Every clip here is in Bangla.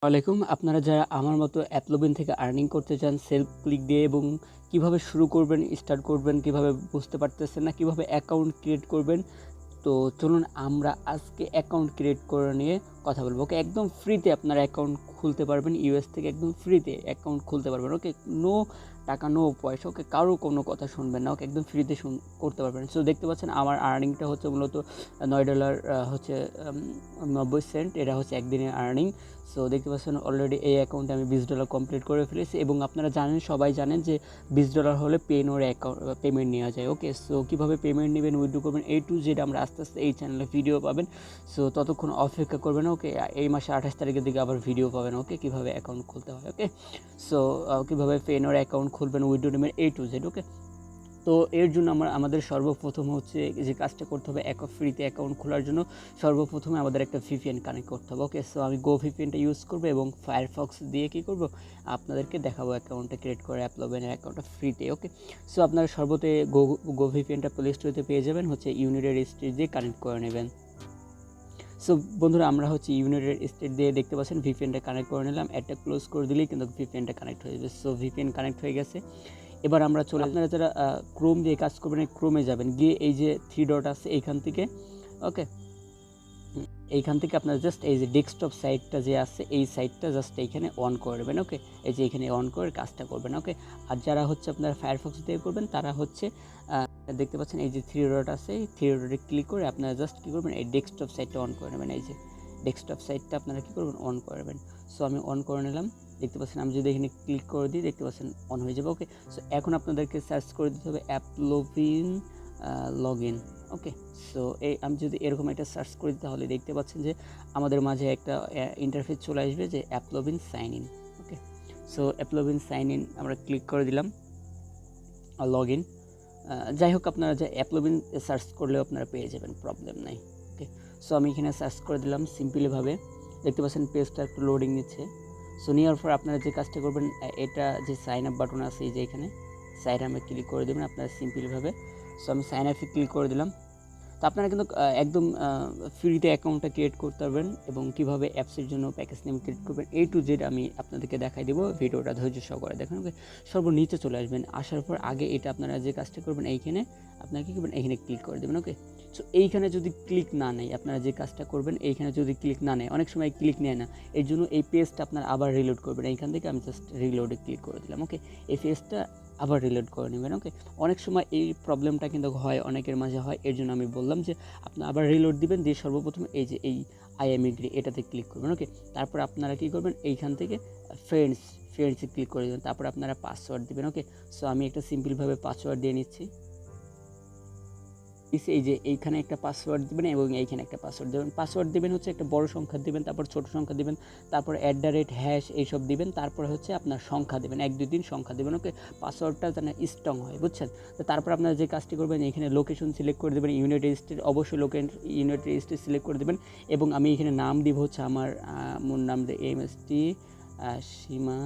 ওয়ালাইকুম। আপনারা যারা আমার মতো অ্যাপলোবিন থেকে আর্নিং করতে চান সেলফ ক্লিক দিয়ে এবং কিভাবে শুরু করবেন, স্টার্ট করবেন, কিভাবে বুঝতে পারতেছেন না, কিভাবে অ্যাকাউন্ট ক্রিয়েট করবেন, তো চলুন আমরা আজকে অ্যাকাউন্ট ক্রিয়েট করে নিয়ে কথা বলবো। ওকে, একদম ফ্রিতে আপনারা অ্যাকাউন্ট খুলতে পারবেন। ইউএস থেকে একদম ফ্রিতে অ্যাকাউন্ট খুলতে পারবেন। ওকে, নো টাকা নো পয়সা। ওকে, কারো কোনো কথা শুনবেন না। ওকে, একদম ফ্রিতে করতে পারবেন। সো দেখতে পাচ্ছেন আমার আর্নিংটা হচ্ছে মূলত $9 হচ্ছে 90 সেন্ট। এটা হচ্ছে একদিনের আর্নিং। সো দেখতে পাচ্ছেন অলরেডি এই অ্যাকাউন্টে আমি $20 কমপ্লিট করে ফেলেছি এবং আপনারা জানেন, সবাই জানেন যে $20 হলে পেনোর অ্যাকাউন্ট পেমেন্ট নেওয়া যায়। ওকে, সো কীভাবে পেমেন্ট নেবেন, উইথড্র করবেন, A to Z আমরা আস্তে আস্তে এই চ্যানেলে ভিডিও পাবেন। সো ততক্ষণ অপেক্ষা করবেন। ওকে, এই মাসে 28 তারিখের দিকে আবার ভিডিও পাবেন। ওকে, কীভাবে অ্যাকাউন্ট খুলতে হয়। ওকে, সো কীভাবে পেনোর অ্যাকাউন্ট খুলবেন, উইথড্র নেবেন, A to Z। ওকে, তো এর জন্য আমাদের সর্বপ্রথম হচ্ছে যে কাজটা করতে হবে, ফ্রিতে অ্যাকাউন্ট খোলার জন্য সর্বপ্রথমে আমাদের একটা VPN কানেক্ট করতে হবে। ওকে, সো আমি VPNটা ইউজ করবো এবং ফায়ারফক্স দিয়ে কী করবো আপনাদেরকে দেখাবো অ্যাকাউন্টটা ক্রিয়েট করে অ্যাপলোবিনের অ্যাকাউন্টটা ফ্রিতে। ওকে, সো আপনারা সর্বতে VPNটা প্লে স্টোরেতে পেয়ে যাবেন, হচ্ছে ইউনাইটেড স্টেটস দিয়ে কানেক্ট করে নেবেন। সো বন্ধুরা, আমরা হচ্ছে ইউনাইটেড স্টেট দিয়ে দেখতে পাচ্ছেন VPNটা কানেক্ট করে নিলাম। অ্যাডটা ক্লোজ করে দিলেই কিন্তু VPNটা কানেক্ট হয়ে যাবে। সো VPN কানেক্ট হয়ে গেছে। এবার আমরা আপনারা যারা ক্রোম দিয়ে কাজ করবেন, ক্রোমে যাবেন, গিয়ে এই যে 3 ডট আছে এইখান থেকে, ওকে, এইখান থেকে আপনারা জাস্ট এই যে ডেস্কটপ সাইটটা যে আছে এই সাইটটা জাস্ট এইখানে অন করে দেবেন। ওকে, এই যে এখানে অন করে কাজটা করবেন। ওকে, আর যারা হচ্ছে আপনারা ফায়ারফক্স দিয়ে করবেন তারা হচ্ছে দেখতে পাচ্ছেন এই যে 3 ডট আছে, এই 3 ডটে ক্লিক করে আপনারা জাস্ট কী করবেন, এই ডেস্কটপ সাইটটা অন করে নেবেন। এই যে ডেস্কটপ সাইটটা আপনারা কী করবেন, অন করে নেবেন। সো আমি অন করে নিলাম। দেখতে পাচ্ছেন আমি যদি এখানে ক্লিক করে দিই, দেখতে পাচ্ছেন অন হয়ে যাবে। ওকে, সো এখন আপনাদেরকে সার্চ করে দিতে হবে অ্যাপলোবিন লগইন। ওকে, সো আমি যদি এরকম একটা সার্চ করি তাহলে দেখতে পাচ্ছেন যে আমাদের মাঝে একটা ইন্টারফেস চলে আসবে যে AppLovin sign in. Okay, so AppLovin sign in আমরা ক্লিক করে দিলাম, লগ ইন। যাই হোক, আপনারা যে অ্যাপলোবিন সার্চ করলেও আপনারা পেয়ে যাবেন, প্রবলেম নাই। ওকে, সো আমি এখানে সার্চ করে দিলাম সিম্পলিভাবে। দেখতে পাচ্ছেন পেজটা একটু লোডিং নিচ্ছে। সো নেওয়ার পর আপনারা যে কাজটা করবেন, এটা যে সাইন আপ বাটন আছে এই যে এখানে সাইন আপে ক্লিক করে দেবেন আপনারা সিম্পলিভাবে। সো আমি সাইন আপে ক্লিক করে দিলাম। তো আপনারা কিন্তু একদম ফ্রিতে অ্যাকাউন্টটা ক্রিয়েট করতে পারবেন এবং কীভাবে অ্যাপসের জন্য প্যাকেজ নেম ক্রিয়েট করবেন A to Z আমি আপনাদেরকে দেখাই দেবো। ভিডিওটা ধৈর্য সহকারে দেখেন। ওকে, সর্বনিচে চলে আসবেন। আসার পর আগে এটা আপনারা যে কাজটা করবেন, এইখানে আপনারা কী করবেন, এইখানে ক্লিক করে দেবেন। ওকে, সো এইখানে যদি ক্লিক না নেয়, আপনারা যে কাজটা করবেন এইখানে যদি ক্লিক না নেয়, অনেক সময় ক্লিক নেয় না, এর জন্য এই পেজটা আপনারা আবার রিলোড করবেন। এইখান থেকে আমি জাস্ট রিলোডে ক্লিক করে দিলাম। ওকে, এই পেজটা আবার রিলোড করে নেবেন। ওকে, অনেক সময় এই প্রবলেমটা কিন্তু হয়, অনেকের মাঝে হয়, এর জন্য আমি বললাম যে আপনারা আবার রিলোড দিবেন, দিয়ে সর্বপ্রথম এই যে এই আই এম এগ্রি এটাতে ক্লিক করবেন। ওকে, তারপর আপনারা কী করবেন, এইখান থেকে ফ্রেন্ডসে ক্লিক করে দেবেন, তারপর আপনারা পাসওয়ার্ড দিবেন। ওকে, সো আমি একটা সিম্পলভাবে পাসওয়ার্ড দিয়ে নিচ্ছি। এই যে এইখানে একটা পাসওয়ার্ড দিবেন এবং এইখানে একটা পাসওয়ার্ড দেবেন। পাসওয়ার্ড দিবেন হচ্ছে একটা বড় সংখ্যা দিবেন, তারপর ছোট সংখ্যা দিবেন, তারপর @ এইসব দিবেন, তারপর হচ্ছে আপনার সংখ্যা দেবেন, 1 2 3 সংখ্যা দেবেন। ওকে, পাসওয়ার্ডটা যেন স্ট্রং হয়, বুঝছেন? তো তারপর আপনারা যে কাজটি করবেন, এখানে লোকেশন সিলেক্ট করে দেবেন, ইউনাইটেড স্টেট, অবশ্যই ইউনাইটেড স্টেট সিলেক্ট করে দেবেন এবং আমি এখানে নাম দিব হচ্ছে আমার মোর নাম MST সীমা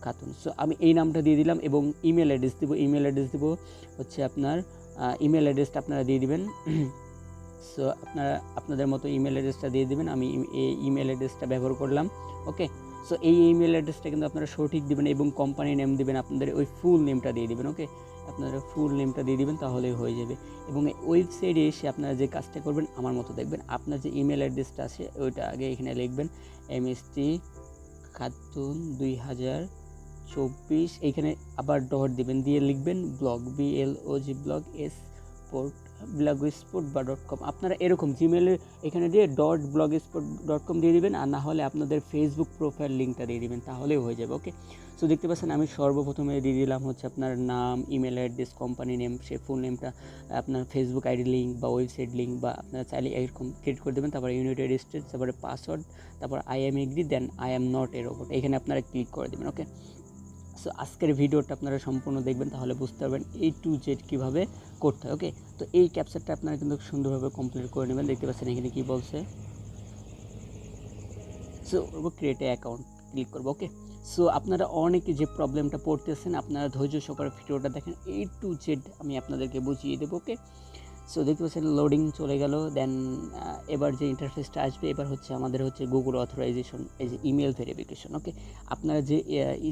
খাতুন। সো আমি এই নামটা দিয়ে দিলাম এবং ইমেল অ্যাড্রেস দিব হচ্ছে আপনার ইমেল অ্যাড্রেসটা আপনারা দিয়ে দিবেন। সো আপনারা আপনাদের মতো ইমেল অ্যাড্রেসটা দিয়ে দিবেন। আমি এই ইমেল অ্যাড্রেসটা ব্যবহার করলাম। ওকে, সো এই ইমেল অ্যাড্রেসটা কিন্তু আপনারা সঠিক দিবেন এবং কোম্পানি নেম দিবেন, আপনাদের ওই ফুল নেমটা দিয়ে দিবেন। ওকে, আপনারা ফুল নেমটা দিয়ে দিবেন, তাহলেই হয়ে যাবে। এবং ওয়েবসাইটে এসে আপনারা যে কাজটা করবেন আমার মতো দেখবেন, আপনার যে ইমেল অ্যাড্রেসটা আছে ওইটা আগে এখানে লিখবেন, MST খাতুন 2024, এইখানে আবার ডট দিবেন, দিয়ে লিখবেন ব্লগ BLOG ব্লগ blogspot.com। আপনারা এরকম জিমেলের এখানে দিয়ে .blogspot.com দিয়ে দিবেন, আর না হলে আপনাদের ফেসবুক প্রোফাইল লিঙ্কটা দিয়ে দিবেন, তাহলেই হয়ে যাবে। ওকে, সো দেখতে পাচ্ছেন আমি সর্বপ্রথমে দিয়ে দিলাম হচ্ছে আপনার নাম, ইমেল অ্যাড্রেস, কোম্পানি নেম, সে ফুল নেমটা, আপনার ফেসবুক আইডি লিঙ্ক বা ওয়েবসাইট লিঙ্ক বা আপনারা চাইলে এরকম ক্রিয়েট করে দেবেন। তারপরে ইউনাইটেড স্টেটস, তারপরে পাসওয়ার্ড, তারপর I am agree, then I am not এর ওপর এখানে আপনারা ক্লিক করে দেবেন। ওকে, সো আজকের ভিডিওটা আপনারা সম্পূর্ণ দেখবেন, তাহলে বুঝতে পারবেন A to Z কীভাবে করতে হয়। ওকে, তো এই ক্যাপচারটা আপনারা কিন্তু সুন্দরভাবে কমপ্লিট করে নেবেন। দেখতে পাচ্ছেন এখানে কি বলছে, so create a account click করবো। ওকে, সো আপনারা অনেকে যে প্রবলেমটা পড়তেছেন, আপনারা ধৈর্য সহকারে ভিডিওটা দেখেন, A to Z আমি আপনাদেরকে বুঝিয়ে দেবো। ওকে, সো দেখতে পাচ্ছেন লোডিং চলে গেল। দেন এবার যে ইন্টারফেসটা আসবে এবার হচ্ছে আমাদের হচ্ছে গুগল অথরাইজেশন, এই যে ইমেল ভেরিফিকেশন। ওকে, আপনারা যে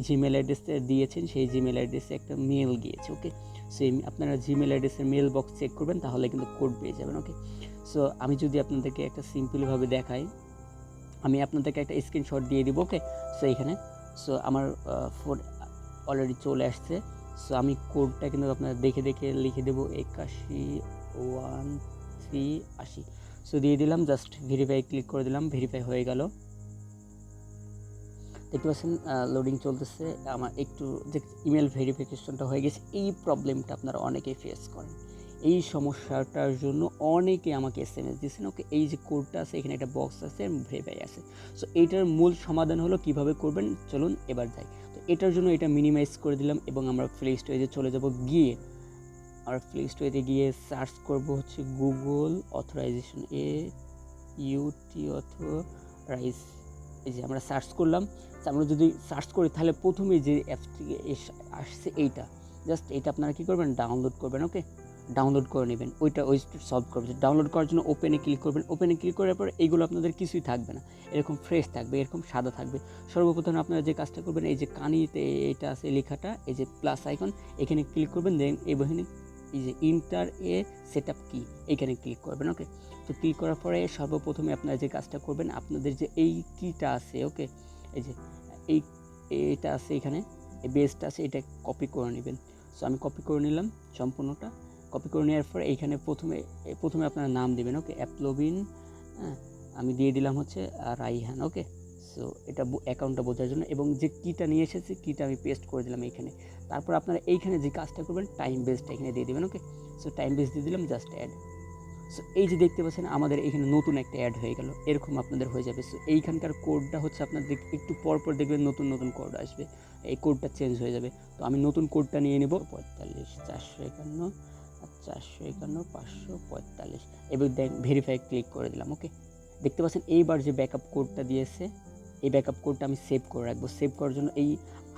জিমেল অ্যাড্রেসটা দিয়েছেন সেই জিমেল অ্যাড্রেসে একটা মেল গিয়েছে। ওকে, সো আপনারা জিমেল অ্যাড্রেসের মেল বক্স চেক করবেন, তাহলে কিন্তু কোড পেয়ে যাবেন। ওকে, সো আমি যদি আপনাদেরকে একটা সিম্পলভাবে দেখাই, আমি আপনাদেরকে একটা স্ক্রিনশট দিয়ে দিব। ওকে, সো এইখানে সো আমার ফোন অলরেডি চলে আসছে। সো আমি কোডটা কিন্তু আপনারা দেখে দেখে লিখে দেবো 811380। সো দিয়ে দিলাম, জাস্ট ভেরিফাই ক্লিক করে দিলাম, ভেরিফাই হয়ে গেল। দেখতে পাচ্ছেন লোডিং চলতেছে। আমার একটু যে ইমেল ভেরিফিকেশনটা হয়ে গেছে, এই প্রবলেমটা আপনারা অনেকেই ফেস করেন। এই সমস্যাটার জন্য অনেকে আমাকে SMS দিয়েছেন। ওকে, এই যে কোডটা আছে এখানে একটা বক্স আছে, ভেরিফাই আছে। সো এইটার মূল সমাধান হলো কিভাবে করবেন, চলুন এবার যাই। তো এটার জন্য এটা মিনিমাইজ করে দিলাম এবং আমরা প্লে স্টোরে চলে যাব। গিয়ে আমরা প্লে স্টোরে গিয়ে সার্চ করব হচ্ছে গুগল অথরাইজেশন, অথরাইজ। এই যে আমরা সার্চ করলাম। আমরা যদি সার্চ করি তাহলে প্রথমে যে অ্যাপসটি আসছে এইটা, জাস্ট এইটা আপনারা কী করবেন, ডাউনলোড করবেন। ওকে, ডাউনলোড করে নেবেন, ওই সলভ করবে। ডাউনলোড করার জন্য ওপেনে ক্লিক করবেন। ওপেনে ক্লিক করার পর এইগুলো আপনাদের কিছুই থাকবে না, এরকম ফ্রেশ থাকবে, এরকম সাদা থাকবে। সর্বপ্রথম আপনারা যে কাজটা করবেন, এই যে কানিতে এইটা আছে লেখাটা, এই যে প্লাস আইকন, এখানে ক্লিক করবেন। দেন এখানে এই যে ইন্টার এ সেট আপ কি, এইখানে ক্লিক করবেন। ওকে, তো ক্লিক করার পরে সর্বপ্রথমে আপনারা যে কাজটা করবেন, আপনাদের যে এই কিটা আছে, ওকে, এই যে এইটা আছে এখানে, এই বেসটা আছে, এটা কপি করে নেবেন। সো আমি কপি করে নিলাম সম্পূর্ণটা। কপি করে নেওয়ার পরে এইখানে প্রথমে আপনারা নাম দেবেন। ওকে, অ্যাপলোভিন, আমি দিয়ে দিলাম হচ্ছে রাইহান। ওকে, সো এটা অ্যাকাউন্টটা বোঝার জন্য, এবং যে কিটা নিয়ে এসেছি কিটা আমি পেস্ট করে দিলাম এইখানে। তারপর আপনারা এইখানে যে কাজটা করবেন, টাইম বেসটা এখানে দিয়ে দেবেন। ওকে, সো টাইম বেস দিয়ে দিলাম, জাস্ট অ্যাড। সো এই যে দেখতে পাচ্ছেন আমাদের এখানে নতুন একটা অ্যাড হয়ে গেল, এরকম আপনাদের হয়ে যাবে। সো এইখানকার কোডটা হচ্ছে আপনাদের একটু পরপর দেখবেন নতুন নতুন কোড আসবে, এই কোডটা চেঞ্জ হয়ে যাবে। তো আমি নতুন কোডটা নিয়ে নেব 45 451 545, এবার ভেরিফাই ক্লিক করে দিলাম। ওকে, দেখতে পাচ্ছেন এইবার যে ব্যাকআপ কোডটা দিয়েছে, এই ব্যাকআপ কোডটা আমি সেভ করে রাখবো। সেভ করার জন্য এই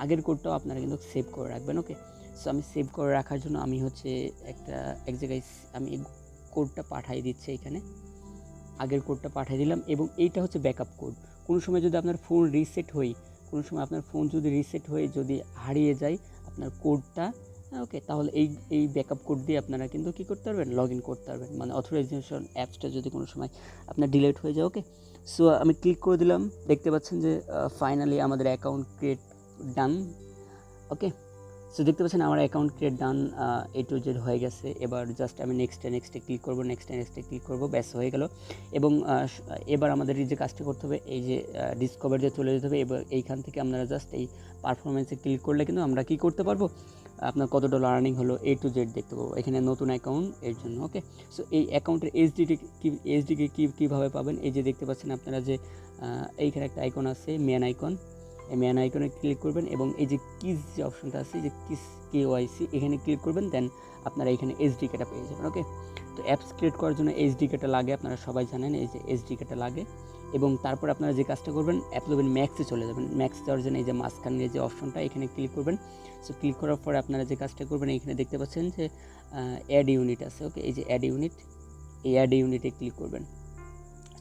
আগের কোডটাও আপনারা কিন্তু সেভ করে রাখবেন। ওকে, সো আমি সেভ করে রাখার জন্য আমি হচ্ছে এক জায়গায় আমি কোডটা পাঠিয়ে দিচ্ছি, এখানে আগের কোডটা পাঠিয়ে দিলাম, এবং এইটা হচ্ছে ব্যাকআপ কোড। কোনো সময় যদি আপনার ফোন রিসেট হয়ে যদি হারিয়ে যায় আপনার কোডটা, ওকে, তাহলে এই ব্যাকআপ কোড দিয়ে আপনারা কিন্তু কী করতে পারবেন, লগ ইন করতে পারবেন। মানে অথরাইজেশন অ্যাপসটা যদি কোনো সময় আপনার ডিলিট হয়ে যায়। ওকে, সো আমি ক্লিক করে দিলাম। দেখতে পাচ্ছেন যে ফাইনালি আমাদের অ্যাকাউন্ট ক্রিয়েট ডান। ওকে, সো দেখতে পাচ্ছেন আমার account create done, A to Z হয়ে গেছে। এবার জাস্ট আমি নেক্সটে ক্লিক করবো, নেক্সটে ক্লিক করবো, ব্যাস হয়ে গেল। এবং এবার আমাদের এই যে কাজটা করতে হবে, এই যে ডিসকভারিতে চলে যেতে হবে। এবার এইখান থেকে আপনারা জাস্ট এই পারফরমেন্সে ক্লিক করলে কিন্তু আমরা কী করতে পারবো, আপনার কত ডলার আর্নিং হলো A to Z দেখতে পাবো। এখানে নতুন অ্যাকাউন্ট এর জন্য। ওকে, সো এই অ্যাকাউন্টের এইচডিকে কীভাবে পাবেন, এই যে দেখতে পাচ্ছেন আপনারা যে এইখানে একটা আইকন আছে, মেন আইকন, এই মেন আইকনে ক্লিক করবেন এবং এই যে কিস যে অপশনটা আছে, যে কিস KYC, এখানে ক্লিক করবেন। দেন আপনারা এখানে SDKটা পেয়ে যাবেন। ওকে, তো অ্যাপস ক্রিয়েট করার জন্য SDKটা লাগে, আপনারা সবাই জানেন, এই যে SDKটা লাগে। এবং তারপর আপনারা যে কাজটা করবেন, অ্যাপলোভিন ম্যাক্সে চলে যাবেন। ম্যাক্স যাওয়ার জন্য এই যে মাঝখানের যে অপশনটা, এখানে ক্লিক করবেন। সো ক্লিক করার পরে আপনারা যে কাজটা করবেন, এখানে দেখতে পাচ্ছেন যে অ্যাড ইউনিট আছে। ওকে, এই যে অ্যাড ইউনিট, এই অ্যাড ইউনিটে ক্লিক করবেন।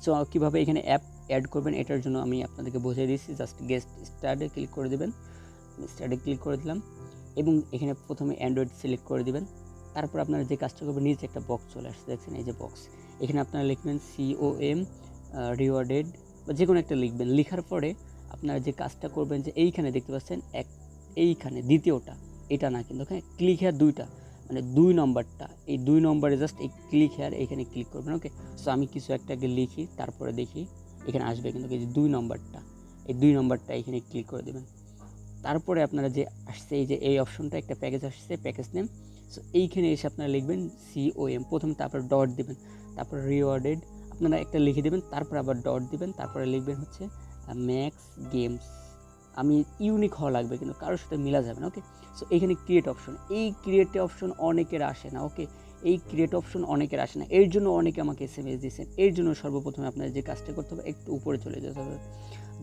সো কীভাবে এখানে অ্যাপ অ্যাড করবেন এটার জন্য আমি আপনাদেরকে বুঝিয়ে দিচ্ছি। জাস্ট গেস্ট স্টার্টে ক্লিক করে দেবেন, স্টার্টে ক্লিক করে দিলাম, এবং এখানে প্রথমে অ্যান্ড্রয়েড সিলেক্ট করে দেবেন। তারপর আপনারা যে কাজটা করবেন, নিচে একটা বক্স চলে আসছে, দেখছেন এই যে বক্স, এখানে আপনারা লিখবেন COM রিওয়ার্ডেড বা যে কোনো একটা লিখবেন। লেখার পরে আপনারা যে কাজটা করবেন, যে এইখানে দেখতে পাচ্ছেন এইখানে দ্বিতীয়টা, এটা না কিন্তু ওখানে ক্লিক হেয়ার দুইটা, মানে 2 নম্বরটা, এই 2 নম্বরে জাস্ট এই ক্লিক হেয়ার এইখানে ক্লিক করবেন। ওকে, সো আমি কিছু একটাকে লিখি, তারপরে দেখি এখানে আসবে কিন্তু এই যে 2 নম্বরটা, এই 2 নম্বরটা এখানে ক্লিক করে দেবেন। তারপরে আপনারা যে আসছে এই যে এই অপশনটা, একটা প্যাকেজ আসছে, প্যাকেজ নেম। সো এইখানে এসে আপনারা লিখবেন COM প্রথম, তারপর ডট দিবেন, তারপর রিওয়ার্ডেড আপনারা একটা লিখে দেবেন, তারপর আবার ডট দিবেন, তারপরে লিখবেন হচ্ছে ম্যাক্স গেমস। আমি ইউনিক হওয়া লাগবে, কিন্তু কারোর সাথে মিলা যাবে না। ওকে, সো এইখানে ক্রিয়েট অপশন, এই ক্রিয়েট অপশন অনেকের আসে না। ওকে, এই ক্রিয়েট অপশন অনেকের আসে না, এর জন্য অনেকে আমাকে SMS দিয়েছেন। এর জন্য সর্বপ্রথমে আপনার যে কাজটা করতে হবে, একটু উপরে চলে যেতে হবে।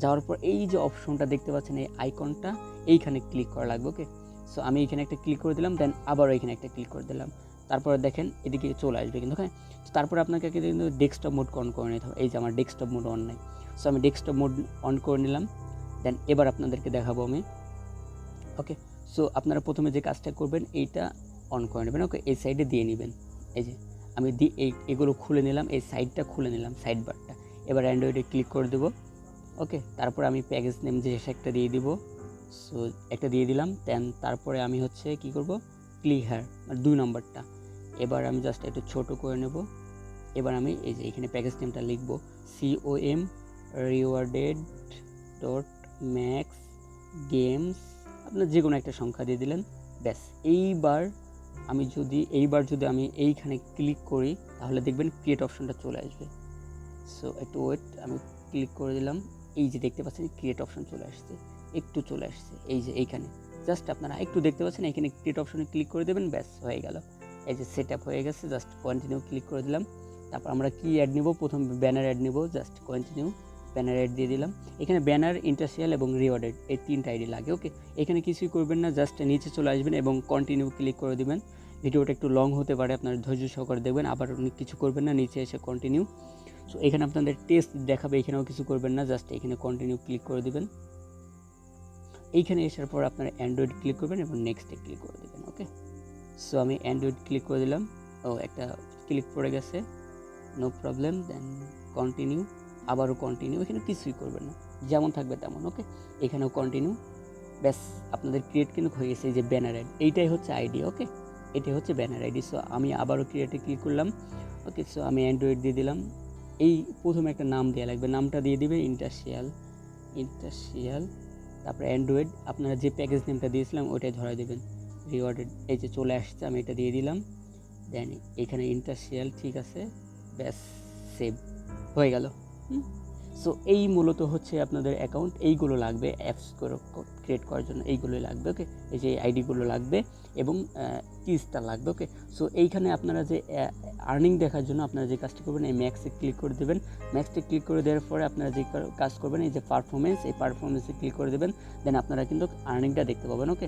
যাওয়ার পর এই যে অপশনটা দেখতে পাচ্ছেন, এই আইকনটা, এইখানে ক্লিক করা লাগবে। ওকে, সো আমি এইখানে একটা ক্লিক করে দিলাম, দেন আবার এইখানে একটা ক্লিক করে দিলাম, তারপরে দেখেন এদিকে চলে আসবে কিন্তু, হ্যাঁ। তারপরে আপনাকে কিন্তু ডেস্কটপ মোড অন করে নিতে হবে। এই যে আমার ডেস্কটপ মোড অন নাই, সো আমি ডেস্কটপ মোড অন করে নিলাম। দেন এবার আপনাদেরকে দেখাবো আমি। ওকে, সো আপনারা প্রথমে যে কাজটা করবেন এইটা অন করে নেবেন। ওকে, এই সাইডে দিয়ে নেবেন। এই যে আমি এগুলো খুলে নিলাম, এই সাইডটা খুলে নিলাম, সাইড বারটা। এবার অ্যান্ড্রয়েডে ক্লিক করে দেবো। ওকে, তারপরে আমি প্যাকেজ নেম যে একটা দিয়ে দিব, সো একটা দিয়ে দিলাম। দেন তারপরে আমি হচ্ছে কি করব, ক্লিক হেয়ার 2 নম্বরটা। এবার আমি জাস্ট একটু ছোট করে নেব। এবার আমি এই যে এখানে প্যাকেজ নেমটা লিখব, COM rewarded dot max games, আপনার যে কোনো একটা সংখ্যা দিয়ে দিলেন, ব্যাস। এইবার যদি আমি এইখানে ক্লিক করি তাহলে দেখবেন ক্রিয়েট অপশনটা চলে আসবে। সো একটু ওয়েট, আমি ক্লিক করে দিলাম। এই যে দেখতে পাচ্ছেন ক্রিয়েট অপশন চলে আসছে, এই যে এইখানে জাস্ট আপনারা একটু দেখতে পাচ্ছেন, এখানে ক্রিয়েট অপশনে ক্লিক করে দেবেন, ব্যাস হয়ে গেল। এই যে সেট আপ হয়ে গেছে, জাস্ট কন্টিনিউ ক্লিক করে দিলাম। তারপর আমরা কি অ্যাড নিব, প্রথম ব্যানার অ্যাড নিব, জাস্ট কন্টিনিউ ব্যানার অ্যাড দিয়ে দিলাম। এখানে ব্যানার, ইন্টারশিয়াল এবং রিওয়ার্ডেড এই 3টা আইডি লাগে। ওকে, এখানে কিছুই করবেন না, জাস্ট নিচে চলে আসবেন এবং কন্টিনিউ ক্লিক করে দিবেন। ভিডিওটা একটু লং হতে পারে, আপনার ধৈর্য সহকারে দেখবেন। আবার কিছু করবেন না, নিচে এসে কন্টিনিউ। সো এখানে আপনাদের টেস্ট দেখাবে, এখানেও কিছু করবেন না, জাস্ট এখানে কন্টিনিউ ক্লিক করে দিবেন। এইখানে আসার পর আপনারা অ্যান্ড্রয়েড ক্লিক করবেন এবং নেক্সটে ক্লিক করে দেবেন। ওকে, সো আমি অ্যান্ড্রয়েড ক্লিক করে দিলাম। একটা ক্লিক পড়ে গেছে, নো প্রবলেম। দেন কন্টিনিউ, আবারও কন্টিনিউ, এখানে কিছুই করবেন না, যেমন থাকবে তেমন। ওকে, এখানেও কন্টিনিউ, ব্যাস আপনাদের ক্রিয়েট কিন্তু হয়ে গেছে। এই যে ব্যানার অ্যাড, এইটাই হচ্ছে আইডি। ওকে, এটাই হচ্ছে ব্যানার আইডি। সো আমি আবারও ক্রিয়েটে ক্লিক করলাম। ওকে, সো আমি অ্যান্ড্রয়েড দিয়ে দিলাম। এই প্রথমে একটা নাম দেওয়া লাগবে, নামটা দিয়ে দিবে ইন্টারশিয়াল, তারপরে অ্যান্ড্রয়েড, আপনারা যে প্যাকেজ নেমটা দিয়েছিলাম ওইটাই ধরা দেবেন, রিওয়ার্ডেড। এই যে চলে আসছে, আমি এটা দিয়ে দিলাম। দেন এখানে ইন্টারশিয়াল, ঠিক আছে, ব্যাস সেভ হয়ে গেল। সো এই মূলত হচ্ছে আপনাদের অ্যাকাউন্ট, এইগুলো লাগবে অ্যাপস ক্রিয়েট করার জন্য, এইগুলোই লাগবে। ওকে, এই যে আইডিগুলো লাগবে এবং কিসটা লাগবে। ওকে, সো এইখানে আপনারা যে আর্নিং দেখার জন্য আপনারা যে কাজটি করবেন, এই ম্যাক্সে ক্লিক করে দেবেন। ম্যাক্সে ক্লিক করে দেওয়ার পরে আপনারা যে কাজ করবেন, এই যে পারফরমেন্স, এই পারফরমেন্সে ক্লিক করে দেবেন। দেন আপনারা কিন্তু আর্নিংটা দেখতে পাবেন। ওকে,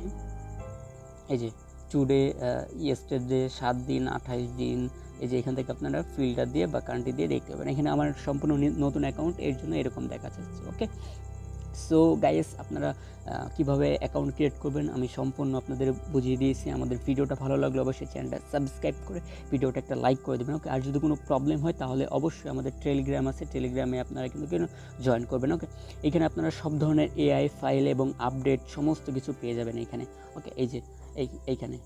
এই যে টুডে, ইয়েস্টারডে, 7 দিন, 28 দিন, এই যে এখান থেকে আপনারা ফিল্টার দিয়ে বা কান্ট্রি দিয়ে দেখতে পাবেন। এখানে আমার সম্পূর্ণ নতুন অ্যাকাউন্ট, এর জন্য এরকম দেখা যাচ্ছে। ওকে, সো গাইস, আপনারা কীভাবে অ্যাকাউন্ট ক্রিয়েট করবেন আমি সম্পূর্ণ আপনাদের বুঝিয়ে দিয়েছি। আমাদের ভিডিওটা ভালো লাগলে অবশ্যই চ্যানেলটা সাবস্ক্রাইব করে ভিডিওটা একটা লাইক করে দেবেন। ওকে, আর যদি কোনো প্রবলেম হয় তাহলে অবশ্যই আমাদের টেলিগ্রাম আছে, টেলিগ্রামে আপনারা কিন্তু জয়েন করবেন। ওকে, এখানে আপনারা সব ধরনের AI ফাইল এবং আপডেট সমস্ত কিছু পেয়ে যাবেন এখানে। ওকে, এই যে এইখানে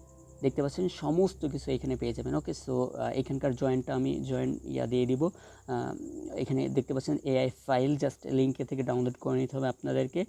দেখতে পাচ্ছেন সমস্ত কিছু এখানে পেয়ে যাবেন। ওকে, সো এখানকার জয়েনটা আমি দিয়ে দিব। এখানে দেখতে পাচ্ছেন AI ফাইল, জাস্ট লিঙ্কে থেকে ডাউনলোড করে নিতে হবে আপনাদেরকে।